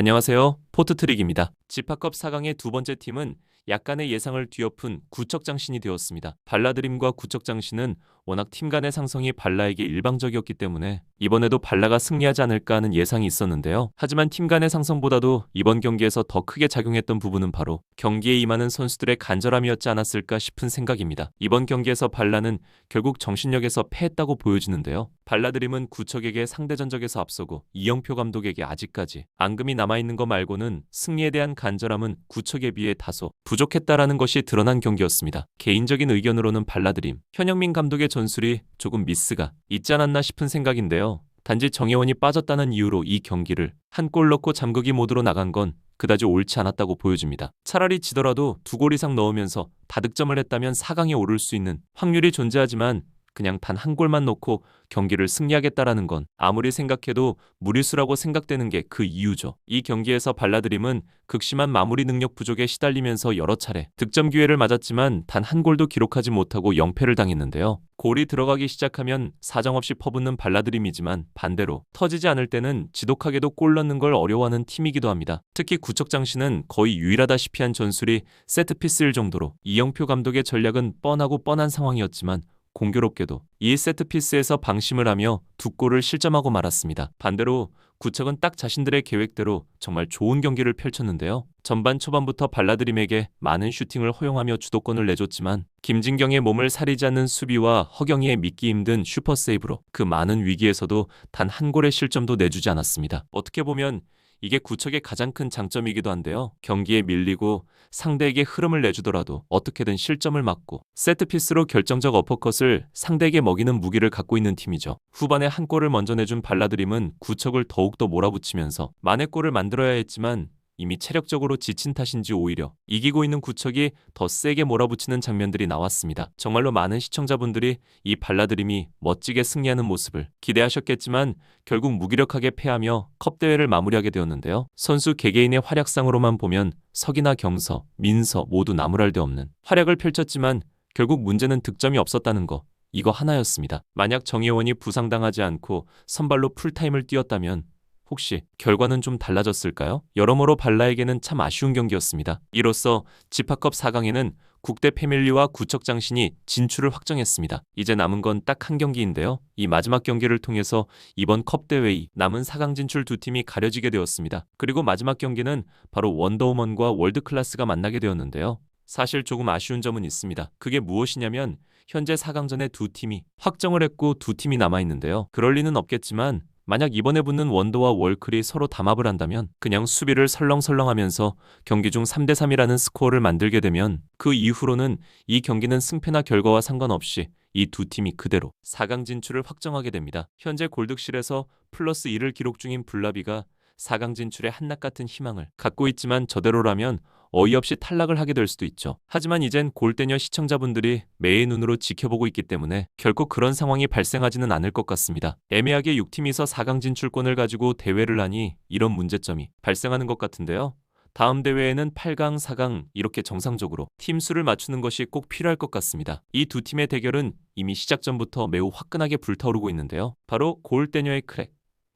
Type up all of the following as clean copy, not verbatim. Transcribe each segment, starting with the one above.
안녕하세요. 포트트릭입니다. 지파컵 4강의 두 번째 팀은 약간의 예상을 뒤엎은 구척장신이 되었습니다. 발라드림과 구척장신은 워낙 팀 간의 상성이 발라에게 일방적이었기 때문에 이번에도 발라가 승리하지 않을까 하는 예상이 있었는데요. 하지만 팀 간의 상성보다도 이번 경기에서 더 크게 작용했던 부분은 바로 경기에 임하는 선수들의 간절함이었지 않았을까 싶은 생각입니다. 이번 경기에서 발라는 결국 정신력에서 패했다고 보여지는데요. 발라드림은 구척에게 상대 전적에서 앞서고 이영표 감독에게 아직까지 앙금이 남아있는 것 말고는 승리에 대한 간절함은 구척에 비해 다소 부족했다라는 것이 드러난 경기였습니다. 개인적인 의견으로는 발라드림, 현영민 감독의 전술이 조금 미스가 있지 않았나 싶은 생각인데요. 단지 정혜원이 빠졌다는 이유로 이 경기를 한 골 넣고 잠그기 모드로 나간 건 그다지 옳지 않았다고 보여집니다. 차라리 지더라도 2골 이상 넣으면서 다득점을 했다면 4강에 오를 수 있는 확률이 존재하지만 그냥 단 한 골만 넣고 경기를 승리하겠다라는 건 아무리 생각해도 무리수라고 생각되는 게 그 이유죠. 이 경기에서 발라드림은 극심한 마무리 능력 부족에 시달리면서 여러 차례 득점 기회를 맞았지만 단 한 골도 기록하지 못하고 0패를 당했는데요. 골이 들어가기 시작하면 사정없이 퍼붓는 발라드림이지만 반대로 터지지 않을 때는 지독하게도 골 넣는 걸 어려워하는 팀이기도 합니다. 특히 구척장신은 거의 유일하다시피 한 전술이 세트피스일 정도로 이영표 감독의 전략은 뻔하고 뻔한 상황이었지만 공교롭게도 이 세트피스에서 방심을 하며 2골을 실점하고 말았습니다. 반대로 구척은 딱 자신들의 계획대로 정말 좋은 경기를 펼쳤는데요. 전반 초반부터 발라드림에게 많은 슈팅을 허용하며 주도권을 내줬지만 김진경의 몸을 사리지 않는 수비와 허경희의 믿기 힘든 슈퍼세이브로 그 많은 위기에서도 단 한 골의 실점도 내주지 않았습니다. 어떻게 보면 이게 구척의 가장 큰 장점이기도 한데요. 경기에 밀리고 상대에게 흐름을 내주더라도 어떻게든 실점을 막고 세트피스로 결정적 어퍼컷을 상대에게 먹이는 무기를 갖고 있는 팀이죠. 후반에 한 골을 먼저 내준 발라드림은 구척을 더욱더 몰아붙이면서 만회 골을 만들어야 했지만 이미 체력적으로 지친 탓인지 오히려 이기고 있는 구척이 더 세게 몰아붙이는 장면들이 나왔습니다. 정말로 많은 시청자분들이 이 발라드림이 멋지게 승리하는 모습을 기대하셨겠지만 결국 무기력하게 패하며 컵대회를 마무리하게 되었는데요. 선수 개개인의 활약상으로만 보면 석이나 경서, 민서 모두 나무랄 데 없는 활약을 펼쳤지만 결국 문제는 득점이 없었다는 거. 이거 하나였습니다. 만약 정혜원이 부상당하지 않고 선발로 풀타임을 뛰었다면 혹시 결과는 좀 달라졌을까요? 여러모로 발라에게는 참 아쉬운 경기였습니다. 이로써 지파컵 4강에는 국대 패밀리와 구척장신이 진출을 확정했습니다. 이제 남은 건 딱 한 경기인데요. 이 마지막 경기를 통해서 이번 컵대회의 남은 4강 진출 두 팀이 가려지게 되었습니다. 그리고 마지막 경기는 바로 원더우먼과 월드클래스가 만나게 되었는데요. 사실 조금 아쉬운 점은 있습니다. 그게 무엇이냐면 현재 4강전에 두 팀이 확정을 했고 두 팀이 남아있는데요. 그럴 리는 없겠지만 만약 이번에 붙는 원더와 월클이 서로 담합을 한다면 그냥 수비를 설렁설렁하면서 경기 중 3대3이라는 스코어를 만들게 되면 그 이후로는 이 경기는 승패나 결과와 상관없이 이 두 팀이 그대로 4강 진출을 확정하게 됩니다. 현재 골득실에서 플러스 1을 기록 중인 블라비가 4강 진출에 한낱 같은 희망을 갖고 있지만 저대로라면 어이없이 탈락을 하게 될 수도 있죠. 하지만 이젠 골대녀 시청자분들이 매의 눈으로 지켜보고 있기 때문에 결코 그런 상황이 발생하지는 않을 것 같습니다. 애매하게 6팀이서 4강 진출권을 가지고 대회를 하니 이런 문제점이 발생하는 것 같은데요. 다음 대회에는 8강, 4강 이렇게 정상적으로 팀 수를 맞추는 것이 꼭 필요할 것 같습니다. 이 두 팀의 대결은 이미 시작 전부터 매우 화끈하게 불타오르고 있는데요. 바로 골대녀의 크랙,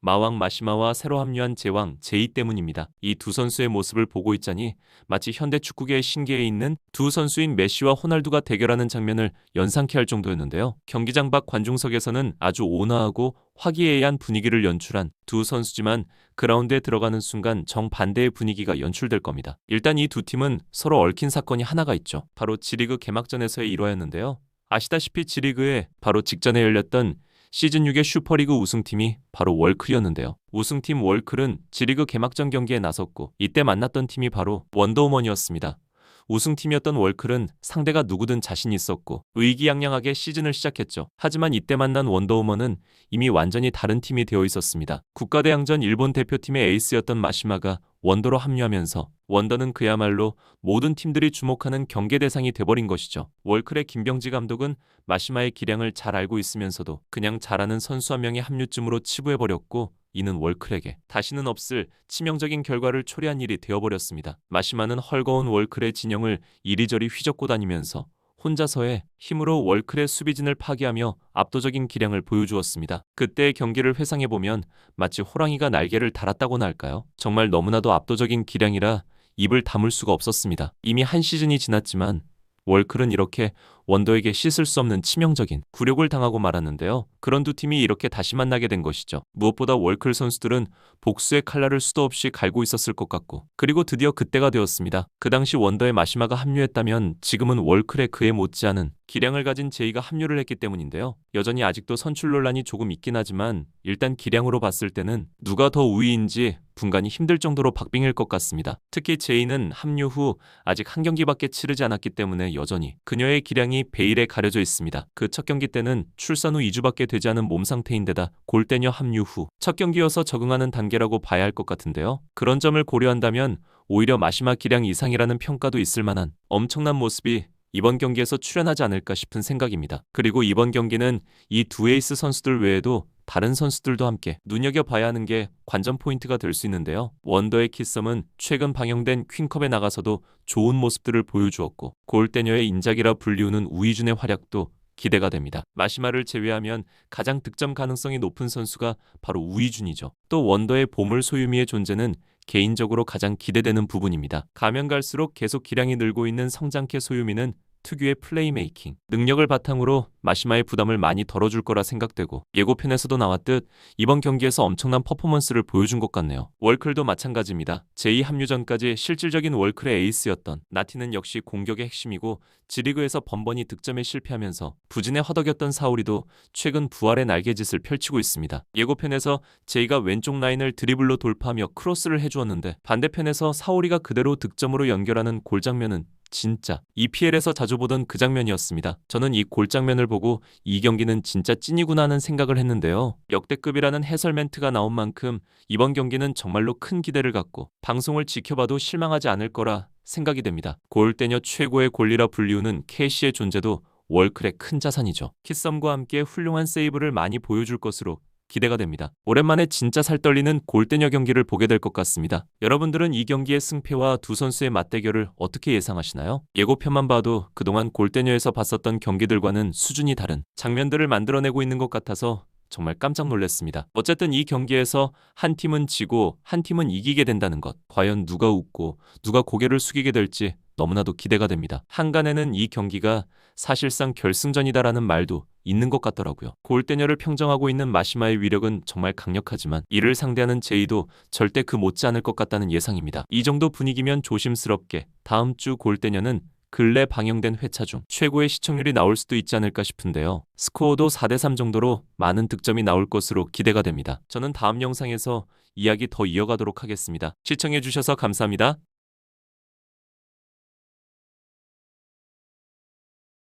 마왕 마시마와 새로 합류한 제왕 제이 때문입니다. 이 두 선수의 모습을 보고 있자니 마치 현대 축구계의 신기에 있는 두 선수인 메시와 호날두가 대결하는 장면을 연상케 할 정도였는데요. 경기장 밖 관중석에서는 아주 온화하고 화기애애한 분위기를 연출한 두 선수지만 그라운드에 들어가는 순간 정반대의 분위기가 연출될 겁니다. 일단 이 두 팀은 서로 얽힌 사건이 하나가 있죠. 바로 G리그 개막전에서의 일화였는데요. 아시다시피 G리그에 바로 직전에 열렸던 시즌 6의 슈퍼리그 우승팀이 바로 월클이었는데요. 우승팀 월클은 G리그 개막전 경기에 나섰고 이때 만났던 팀이 바로 원더우먼이었습니다. 우승팀이었던 월클은 상대가 누구든 자신 있었고 의기양양하게 시즌을 시작했죠. 하지만 이때 만난 원더우먼은 이미 완전히 다른 팀이 되어 있었습니다. 국가대항전 일본 대표팀의 에이스였던 마시마가 원더로 합류하면서 원더는 그야말로 모든 팀들이 주목하는 경계 대상이 돼버린 것이죠. 월클의 김병지 감독은 마시마의 기량을 잘 알고 있으면서도 그냥 잘하는 선수 한 명의 합류쯤으로 치부해버렸고 이는 월클에게 다시는 없을 치명적인 결과를 초래한 일이 되어버렸습니다. 마시마는 헐거운 월클의 진영을 이리저리 휘젓고 다니면서 혼자서의 힘으로 월클의 수비진을 파괴하며 압도적인 기량을 보여주었습니다. 그때의 경기를 회상해보면 마치 호랑이가 날개를 달았다고나 할까요? 정말 너무나도 압도적인 기량이라 입을 다물 수가 없었습니다. 이미 한 시즌이 지났지만 월클은 이렇게 원더에게 씻을 수 없는 치명적인 굴욕을 당하고 말았는데요. 그런 두 팀이 이렇게 다시 만나게 된 것이죠. 무엇보다 월클 선수들은 복수의 칼날을 수도 없이 갈고 있었을 것 같고, 그리고 드디어 그때가 되었습니다. 그 당시 원더에 마시마가 합류했다면 지금은 월클에 그에 못지않은 기량을 가진 제이가 합류를 했기 때문인데요. 여전히 아직도 선출 논란이 조금 있긴 하지만 일단 기량으로 봤을 때는 누가 더 우위인지 분간이 힘들 정도로 박빙일 것 같습니다. 특히 제이는 합류 후 아직 한 경기밖에 치르지 않았기 때문에 여전히 그녀의 기량이 베일에 가려져 있습니다. 그 첫 경기 때는 출산 후 2주밖에 되지 않은 몸 상태인데다 골대녀 합류 후 첫 경기여서 적응하는 단계라고 봐야 할 것 같은데요. 그런 점을 고려한다면 오히려 마시마 기량 이상이라는 평가도 있을 만한 엄청난 모습이 이번 경기에서 출현하지 않을까 싶은 생각입니다. 그리고 이번 경기는 이 두 에이스 선수들 외에도 다른 선수들도 함께 눈여겨봐야 하는 게 관전 포인트가 될 수 있는데요. 원더의 키썸은 최근 방영된 퀸컵에 나가서도 좋은 모습들을 보여주었고, 골대녀의 인작이라 불리우는 우이준의 활약도 기대가 됩니다. 마시마를 제외하면 가장 득점 가능성이 높은 선수가 바로 우이준이죠. 또 원더의 보물 소유미의 존재는 개인적으로 가장 기대되는 부분입니다. 가면 갈수록 계속 기량이 늘고 있는 성장케 소유미는 특유의 플레이메이킹, 능력을 바탕으로 마시마의 부담을 많이 덜어줄 거라 생각되고, 예고편에서도 나왔듯 이번 경기에서 엄청난 퍼포먼스를 보여준 것 같네요. 월클도 마찬가지입니다. 제2 합류 전까지 실질적인 월클의 에이스였던 나티는 역시 공격의 핵심이고, 지리그에서 번번이 득점에 실패하면서 부진에 허덕였던 사오리도 최근 부활의 날개짓을 펼치고 있습니다. 예고편에서 제이가 왼쪽 라인을 드리블로 돌파하며 크로스를 해주었는데, 반대편에서 사오리가 그대로 득점으로 연결하는 골장면은 진짜 EPL에서 자주 보던 그 장면이었습니다. 저는 이 골장면을 보고 이 경기는 진짜 찐이구나 하는 생각을 했는데요. 역대급이라는 해설 멘트가 나온 만큼 이번 경기는 정말로 큰 기대를 갖고 방송을 지켜봐도 실망하지 않을 거라 생각이 됩니다. 골대녀 최고의 골리라 불리우는 캐시의 존재도 월클의 큰 자산이죠. 키썸과 함께 훌륭한 세이브를 많이 보여줄 것으로 기대가 됩니다. 오랜만에 진짜 살떨리는 골대녀 경기를 보게 될 것 같습니다. 여러분들은 이 경기의 승패와 두 선수의 맞대결을 어떻게 예상하시나요? 예고편만 봐도 그동안 골대녀에서 봤었던 경기들과는 수준이 다른 장면들을 만들어내고 있는 것 같아서 정말 깜짝 놀랐습니다. 어쨌든 이 경기에서 한 팀은 지고 한 팀은 이기게 된다는 것, 과연 누가 웃고 누가 고개를 숙이게 될지 너무나도 기대가 됩니다. 한간에는 이 경기가 사실상 결승전이다라는 말도 있는 것 같더라고요. 골대녀를 평정하고 있는 마시마의 위력은 정말 강력하지만 이를 상대하는 제이도 절대 그 못지않을 것 같다는 예상입니다. 이 정도 분위기면 조심스럽게 다음 주 골대녀는 근래 방영된 회차 중 최고의 시청률이 나올 수도 있지 않을까 싶은데요. 스코어도 4대3 정도로 많은 득점이 나올 것으로 기대가 됩니다. 저는 다음 영상에서 이야기 더 이어가도록 하겠습니다. 시청해주셔서 감사합니다.